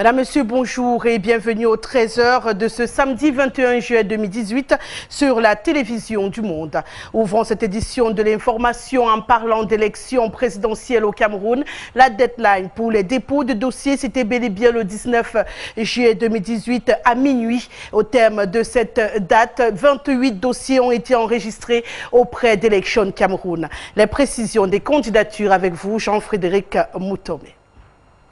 Madame, Monsieur, bonjour et bienvenue au 13h de ce samedi 21 juillet 2018 sur la télévision du Monde. Ouvrons cette édition de l'information en parlant d'élections présidentielles au Cameroun. La deadline pour les dépôts de dossiers, c'était bel et bien le 19 juillet 2018 à minuit. Au terme de cette date, 28 dossiers ont été enregistrés auprès d'Élections Cameroun. Les précisions des candidatures avec vous, Jean-Frédéric Moutomé.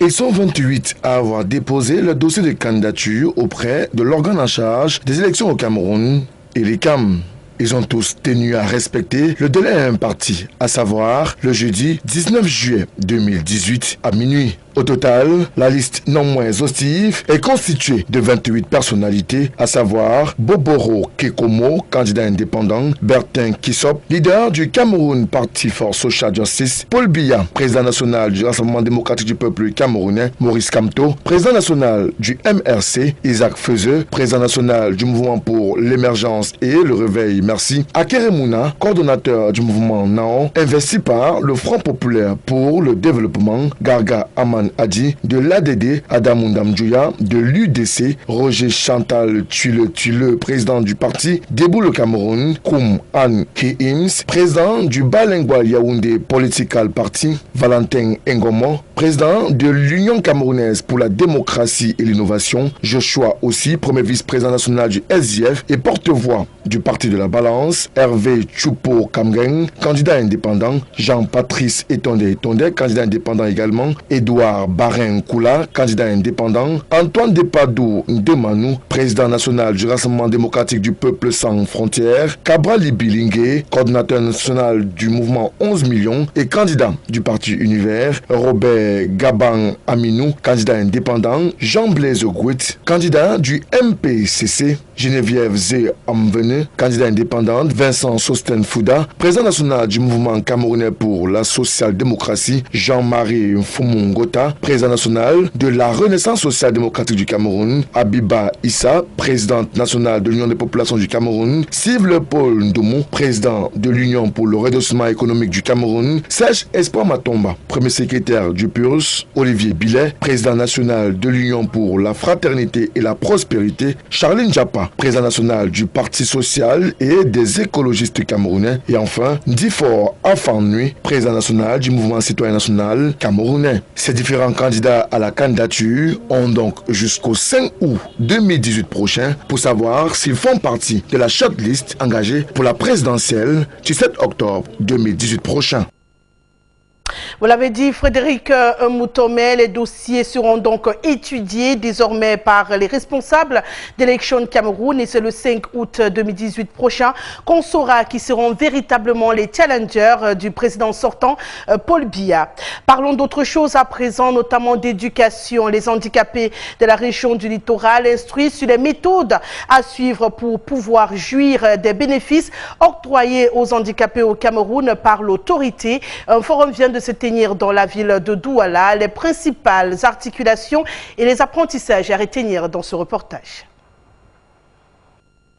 Ils sont 28 à avoir déposé le dossier de candidature auprès de l'organe en charge des élections au Cameroun et l'ICAM. Ils ont tous tenu à respecter le délai imparti, à savoir le jeudi 19 juillet 2018 à minuit. Au total, la liste non moins exhaustive est constituée de 28 personnalités, à savoir Boboro Kekomo, candidat indépendant, Bertin Kissop, leader du Cameroun Parti for Social Justice, Paul Biya, président national du Rassemblement démocratique du peuple camerounais, Maurice Kamto, président national du MRC, Isaac Feuzeux, président national du mouvement pour l'émergence et le réveil, merci, Akeremouna, coordonnateur du mouvement Naon, investi par le Front populaire pour le développement, Garga Aman Adi, de l'ADD, Adamundam Djouya, de l'UDC, Roger Chantal Tule, président du parti Debout le Cameroun, Koum Anne Keims, président du Balingual Yaoundé Political Party, Valentin Ngomo, président de l'Union camerounaise pour la démocratie et l'innovation, Joshua aussi, premier vice-président national du SDF et porte-voix du parti de la Balance, Hervé Choupo Kamgen, candidat indépendant, Jean-Patrice Etonde, candidat indépendant également, Edouard Barin Koula, candidat indépendant, Antoine Depadou Ndemanou, président national du Rassemblement démocratique du peuple sans frontières, Cabral Bilingue, coordinateur national du mouvement 11 millions et candidat du parti Univers, Robert Gabang Aminou, candidat indépendant, Jean-Blaise Gouet, candidat du MPCC, Geneviève Zé Amvene, candidat indépendante, Vincent Sosten Fouda, président national du mouvement camerounais pour la social-démocratie, Jean-Marie Fumungota, président national de la Renaissance social-démocratique du Cameroun, Abiba Issa, présidente nationale de l'Union des populations du Cameroun, Sive Paul Ndoumou, président de l'Union pour le redressement économique du Cameroun, Serge Espoir Matomba, premier secrétaire du PURS, Olivier Billet, président national de l'Union pour la fraternité et la prospérité, Charline Japa, président national du Parti social et des écologistes camerounais, et enfin Ndifor Afanui, président national du mouvement citoyen national camerounais. Ces différents candidats à la candidature ont donc jusqu'au 5 août 2018 prochain pour savoir s'ils font partie de la shortlist engagée pour la présidentielle du 7 octobre 2018 prochain. Vous l'avez dit, Frédéric Moutomé, les dossiers seront donc étudiés désormais par les responsables d'Élections Cameroun et c'est le 5 août 2018 prochain qu'on saura qui seront véritablement les challengers du président sortant Paul Biya. Parlons d'autre chose à présent, notamment d'éducation. Les handicapés de la région du littoral instruits sur les méthodes à suivre pour pouvoir jouir des bénéfices octroyés aux handicapés au Cameroun par l'autorité. Un forum vient de se tenir dans la ville de Douala. Les principales articulations et les apprentissages à retenir dans ce reportage.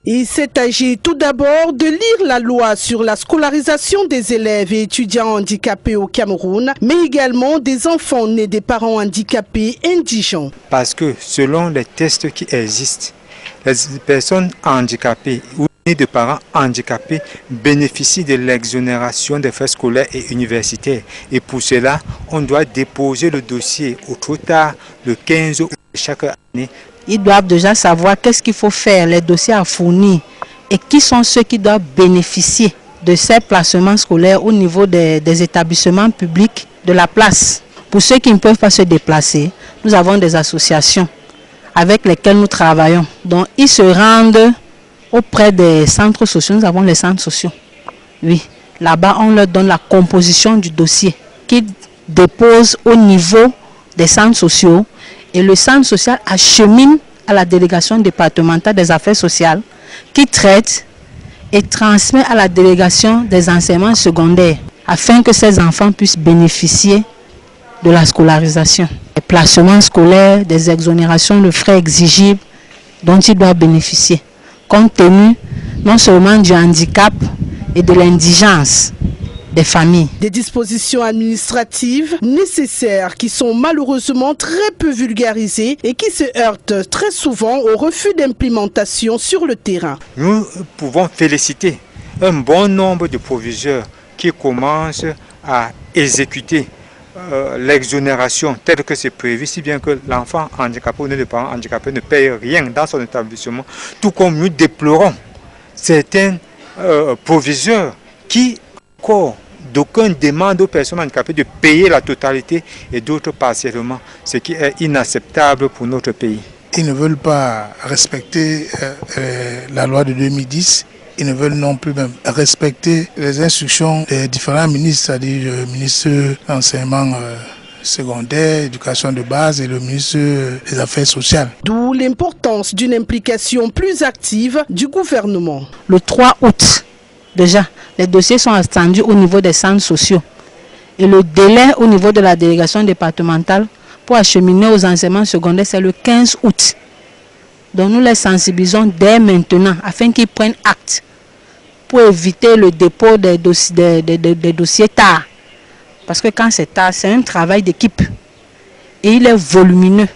Il s'est agi tout d'abord de lire la loi sur la scolarisation des élèves et étudiants handicapés au Cameroun, mais également des enfants nés des parents handicapés indigents. Parce que selon les tests qui existent, les personnes handicapées ou de parents handicapés bénéficient de l'exonération des frais scolaires et universitaires. Et pour cela, on doit déposer le dossier au trop tard le 15 août chaque année. Ils doivent déjà savoir qu'est-ce qu'il faut faire, les dossiers à fournir et qui sont ceux qui doivent bénéficier de ces placements scolaires au niveau des établissements publics de la place. Pour ceux qui ne peuvent pas se déplacer, nous avons des associations avec lesquelles nous travaillons. Donc ils se rendent auprès des centres sociaux. Nous avons les centres sociaux. Oui, là-bas, on leur donne la composition du dossier qu'ils déposent au niveau des centres sociaux et le centre social achemine à la délégation départementale des affaires sociales qui traite et transmet à la délégation des enseignements secondaires afin que ces enfants puissent bénéficier de la scolarisation. Les placements scolaires, des exonérations de frais exigibles dont ils doivent bénéficier, compte tenu non seulement du handicap et de l'indigence des familles. Des dispositions administratives nécessaires qui sont malheureusement très peu vulgarisées et qui se heurtent très souvent au refus d'implémentation sur le terrain. Nous pouvons féliciter un bon nombre de proviseurs qui commencent à exécuter l'exonération telle que c'est prévu, si bien que l'enfant handicapé ou le parent handicapé ne paye rien dans son établissement, tout comme nous déplorons certains proviseurs qui, encore, d'aucuns demandent aux personnes handicapées de payer la totalité et d'autres partiellement, ce qui est inacceptable pour notre pays. Ils ne veulent pas respecter la loi de 2010. Ils ne veulent non plus même respecter les instructions des différents ministres, c'est-à-dire le ministre de l'enseignement secondaire, éducation de base et le ministre des Affaires sociales. D'où l'importance d'une implication plus active du gouvernement. Le 3 août, déjà, les dossiers sont attendus au niveau des centres sociaux. Et le délai au niveau de la délégation départementale pour acheminer aux enseignements secondaires, c'est le 15 août. Donc nous les sensibilisons dès maintenant afin qu'ils prennent acte pour éviter le dépôt des dossiers tard. Parce que quand c'est tard, c'est un travail d'équipe et il est volumineux.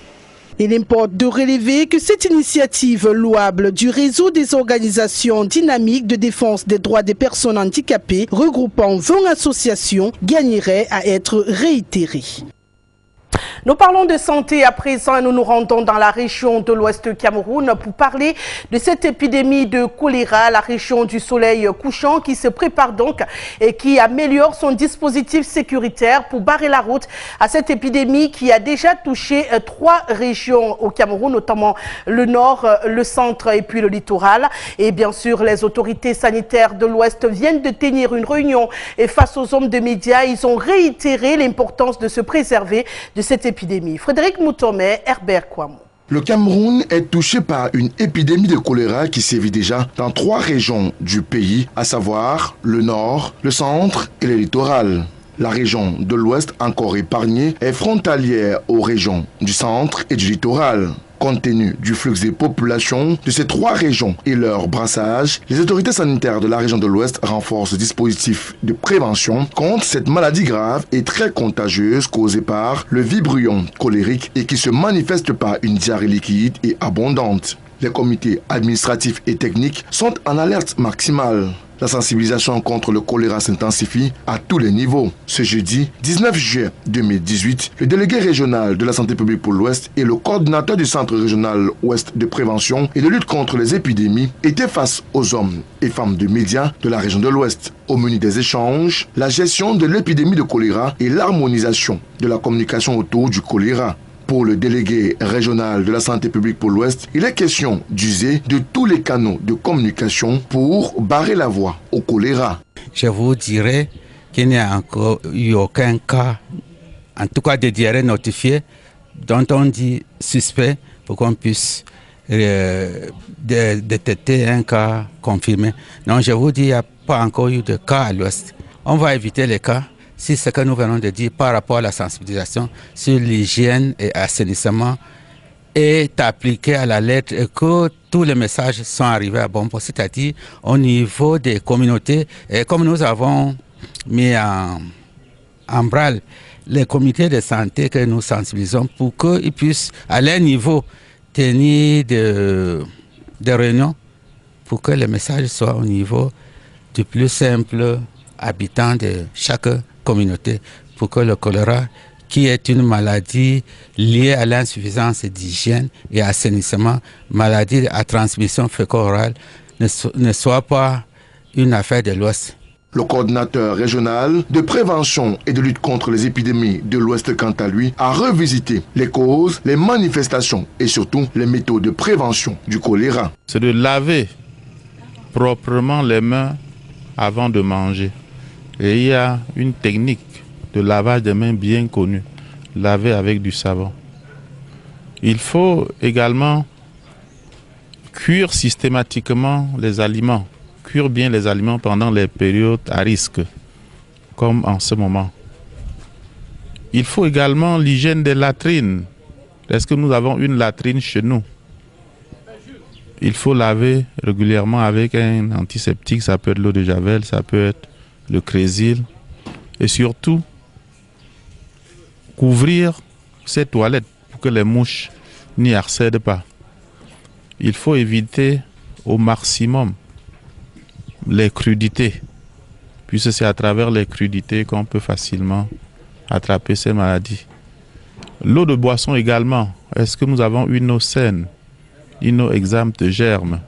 Il importe de relever que cette initiative louable du réseau des organisations dynamiques de défense des droits des personnes handicapées, regroupant 20 associations, gagnerait à être réitérée. Nous parlons de santé à présent et nous nous rendons dans la région de l'Ouest Cameroun pour parler de cette épidémie de choléra, la région du soleil couchant qui se prépare donc et qui améliore son dispositif sécuritaire pour barrer la route à cette épidémie qui a déjà touché 3 régions au Cameroun, notamment le nord, le centre et puis le littoral. Et bien sûr, les autorités sanitaires de l'Ouest viennent de tenir une réunion et face aux hommes de médias, ils ont réitéré l'importance de se préserver de cette épidémie. Frédéric Moutomé, Herbert Kouamou. Le Cameroun est touché par une épidémie de choléra qui sévit déjà dans 3 régions du pays, à savoir le nord, le centre et le littoral. La région de l'Ouest, encore épargnée, est frontalière aux régions du centre et du littoral. Compte tenu du flux des populations de ces 3 régions et leur brassage, les autorités sanitaires de la région de l'Ouest renforcent le dispositif de prévention contre cette maladie grave et très contagieuse causée par le vibrio cholérique et qui se manifeste par une diarrhée liquide et abondante. Les comités administratifs et techniques sont en alerte maximale. La sensibilisation contre le choléra s'intensifie à tous les niveaux. Ce jeudi 19 juillet 2018, le délégué régional de la santé publique pour l'Ouest et le coordinateur du centre régional Ouest de prévention et de lutte contre les épidémies étaient face aux hommes et femmes de médias de la région de l'Ouest. Au menu des échanges, la gestion de l'épidémie de choléra et l'harmonisation de la communication autour du choléra. Pour le délégué régional de la santé publique pour l'Ouest, il est question d'user de tous les canaux de communication pour barrer la voie au choléra. Je vous dirais qu'il n'y a encore eu aucun cas, en tout cas de diarrhée notifié, dont on dit suspect pour qu'on puisse détecter un cas confirmé. Non, je vous dis, il n'y a pas encore eu de cas à l'Ouest. On va éviter les cas. Si ce que nous venons de dire par rapport à la sensibilisation sur l'hygiène et assainissement est appliqué à la lettre et que tous les messages sont arrivés à bon port, c'est-à-dire au niveau des communautés. Et comme nous avons mis en branle les comités de santé que nous sensibilisons pour qu'ils puissent à leur niveau tenir des réunions pour que les messages soient au niveau du plus simple habitant de chaque communauté, pour que le choléra, qui est une maladie liée à l'insuffisance d'hygiène et assainissement, maladie à transmission féco-orale, ne soit pas une affaire de l'Ouest. Le coordinateur régional de prévention et de lutte contre les épidémies de l'Ouest, quant à lui, a revisité les causes, les manifestations et surtout les méthodes de prévention du choléra. C'est de laver proprement les mains avant de manger. Et il y a une technique de lavage des mains bien connue, laver avec du savon. Il faut également cuire systématiquement les aliments, cuire bien les aliments pendant les périodes à risque, comme en ce moment. Il faut également l'hygiène des latrines. Est-ce que nous avons une latrine chez nous? Il faut laver régulièrement avec un antiseptique, ça peut être l'eau de Javel, ça peut être le Crésil, Et surtout, couvrir ces toilettes pour que les mouches n'y accèdent pas. Il faut éviter au maximum les crudités, puisque c'est à travers les crudités qu'on peut facilement attraper ces maladies. L'eau de boisson également. Est-ce que nous avons une eau saine, une eau exempte de germes?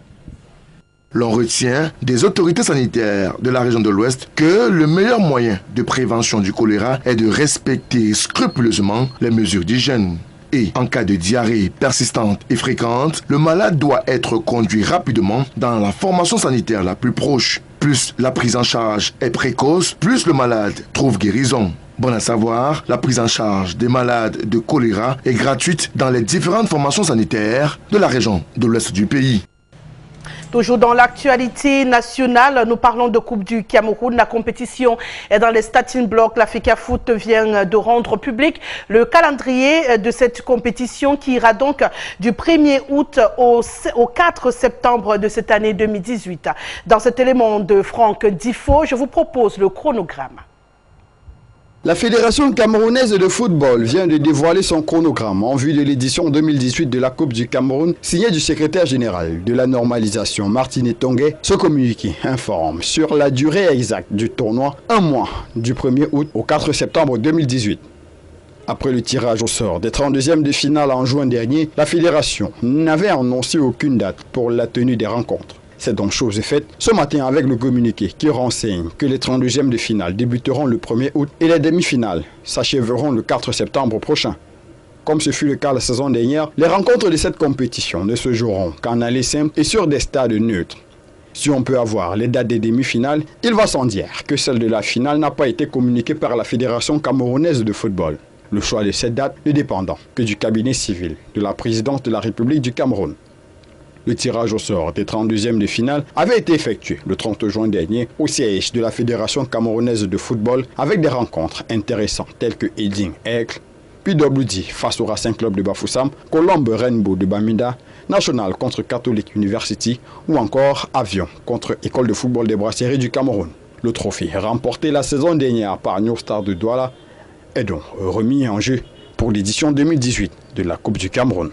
L'on retient des autorités sanitaires de la région de l'Ouest que le meilleur moyen de prévention du choléra est de respecter scrupuleusement les mesures d'hygiène. Et en cas de diarrhée persistante et fréquente, le malade doit être conduit rapidement dans la formation sanitaire la plus proche. Plus la prise en charge est précoce, plus le malade trouve guérison. Bon à savoir, la prise en charge des malades de choléra est gratuite dans les différentes formations sanitaires de la région de l'Ouest du pays. Toujours dans l'actualité nationale, nous parlons de Coupe du Cameroun. La compétition est dans les starting blocks. L'Africa Foot vient de rendre public le calendrier de cette compétition qui ira donc du 1er août au 4 septembre de cette année 2018. Dans cet élément de Franck Difo, je vous propose le chronogramme. La Fédération camerounaise de football vient de dévoiler son chronogramme en vue de l'édition 2018 de la Coupe du Cameroun, signé du secrétaire général de la normalisation, Martin Tongué. Ce communiqué informe sur la durée exacte du tournoi, un mois du 1er août au 4 septembre 2018. Après le tirage au sort des 32e de finale en juin dernier, la Fédération n'avait annoncé aucune date pour la tenue des rencontres. C'est donc chose faite ce matin avec le communiqué qui renseigne que les 32e de finale débuteront le 1er août et les demi-finales s'achèveront le 4 septembre prochain. Comme ce fut le cas la saison dernière, les rencontres de cette compétition ne se joueront qu'en aller simple et sur des stades neutres. Si on peut avoir les dates des demi-finales, il va sans dire que celle de la finale n'a pas été communiquée par la Fédération camerounaise de football. Le choix de cette date ne dépendant que du cabinet civil de la présidence de la République du Cameroun. Le tirage au sort des 32e de finale avait été effectué le 30 juin dernier au siège de la Fédération camerounaise de football avec des rencontres intéressantes telles que Eding Aigle, PWD face au Racing Club de Bafoussam, Colombe Rainbow de Bamida, National contre Catholic University ou encore Avion contre École de football des Brasseries du Cameroun. Le trophée remporté la saison dernière par New Star de Douala est donc remis en jeu pour l'édition 2018 de la Coupe du Cameroun.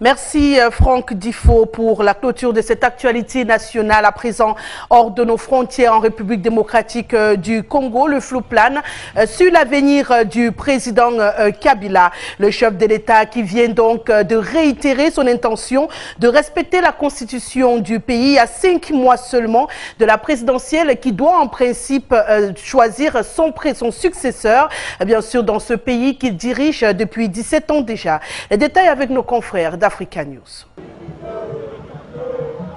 Merci Franck Difo pour la clôture de cette actualité nationale. À présent, hors de nos frontières en République démocratique du Congo, le flou plane sur l'avenir du président Kabila, le chef de l'État qui vient donc de réitérer son intention de respecter la constitution du pays à 5 mois seulement de la présidentielle qui doit en principe choisir son successeur, bien sûr dans ce pays qu'il dirige depuis 17 ans déjà. Les détails avec nos confrères d'Africa News.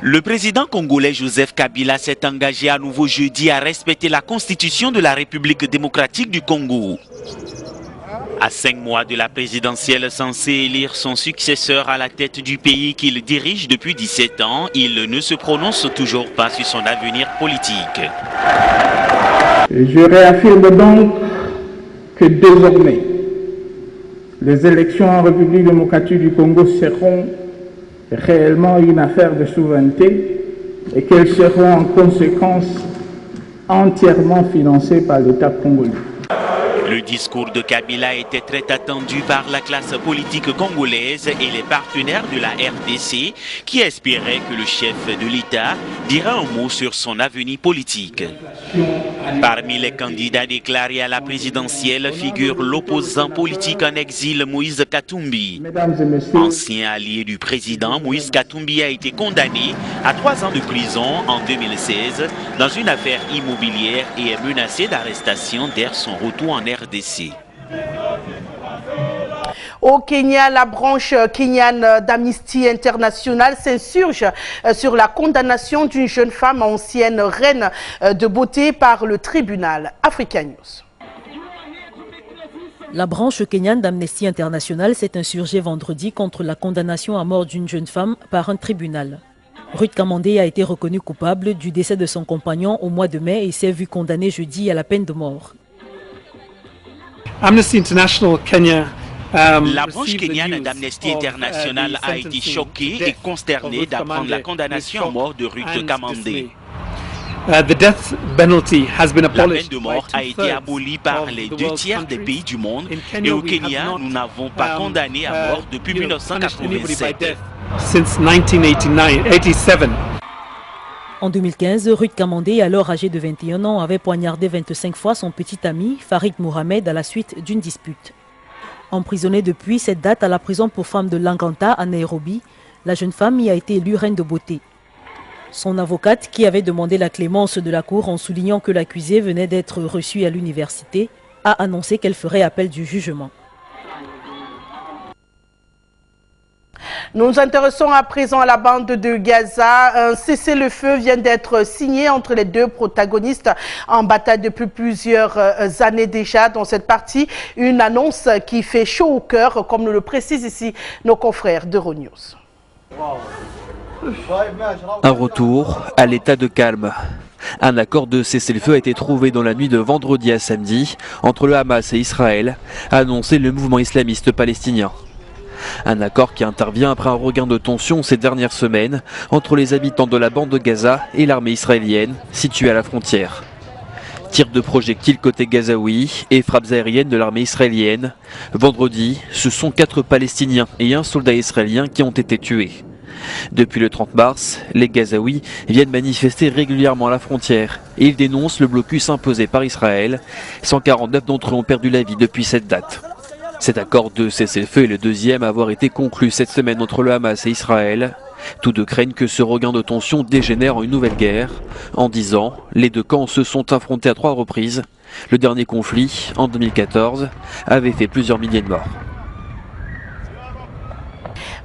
Le président congolais Joseph Kabila s'est engagé à nouveau jeudi à respecter la constitution de la République démocratique du Congo. À 5 mois de la présidentielle censée élire son successeur à la tête du pays qu'il dirige depuis 17 ans, il ne se prononce toujours pas sur son avenir politique. Je réaffirme donc que désormais, les élections en République démocratique du Congo seront réellement une affaire de souveraineté et qu'elles seront en conséquence entièrement financées par l'État congolais. Le discours de Kabila était très attendu par la classe politique congolaise et les partenaires de la RDC qui espéraient que le chef de l'État dira un mot sur son avenir politique. Parmi les candidats déclarés à la présidentielle figure l'opposant politique en exil Moïse Katumbi. Ancien allié du président, Moïse Katumbi a été condamné à 3 ans de prison en 2016 dans une affaire immobilière et est menacé d'arrestation dès son retour en RDC. Au Kenya, la branche kenyane d'Amnesty International s'insurge sur la condamnation d'une jeune femme ancienne reine de beauté par le tribunal. Africa News. La branche kenyane d'Amnesty International s'est insurgée vendredi contre la condamnation à mort d'une jeune femme par un tribunal. Ruth Kamandé a été reconnue coupable du décès de son compagnon au mois de mai et s'est vue condamnée jeudi à la peine de mort. Amnesty International Kenya. La branche kenyane d'Amnesty International a été choquée et consternée d'apprendre la condamnation à mort de Ruth Kamandé. La peine de mort a été abolie par les 2/3 des pays du monde et au Kenya, nous n'avons pas condamné à mort depuis 1987. En 2015, Ruth Kamandé, alors âgé de 21 ans, avait poignardé 25 fois son petit ami Farid Mohamed à la suite d'une dispute. Emprisonnée depuis cette date à la prison pour femmes de Langanta à Nairobi, la jeune femme y a été élue reine de beauté. Son avocate, qui avait demandé la clémence de la cour en soulignant que l'accusée venait d'être reçue à l'université, a annoncé qu'elle ferait appel du jugement. Nous nous intéressons à présent à la bande de Gaza. Un cessez-le-feu vient d'être signé entre les deux protagonistes en bataille depuis plusieurs années déjà. Dans cette partie, une annonce qui fait chaud au cœur, comme nous le précisent ici nos confrères d'Euronews. Un retour à l'état de calme. Un accord de cessez-le-feu a été trouvé dans la nuit de vendredi à samedi entre le Hamas et Israël, a annoncé le mouvement islamiste palestinien. Un accord qui intervient après un regain de tension ces dernières semaines entre les habitants de la bande de Gaza et l'armée israélienne située à la frontière. Tirs de projectiles côté gazaoui et frappes aériennes de l'armée israélienne. Vendredi, ce sont 4 Palestiniens et un soldat israélien qui ont été tués. Depuis le 30 mars, les Gazaouis viennent manifester régulièrement à la frontière et ils dénoncent le blocus imposé par Israël. 149 d'entre eux ont perdu la vie depuis cette date. Cet accord de cessez-le-feu est le deuxième à avoir été conclu cette semaine entre le Hamas et Israël. Tous deux craignent que ce regain de tension dégénère en une nouvelle guerre. En 10 ans, les deux camps se sont affrontés à 3 reprises. Le dernier conflit, en 2014, avait fait plusieurs milliers de morts.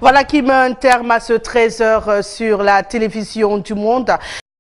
Voilà qui met un terme à ce 13h sur la télévision du monde.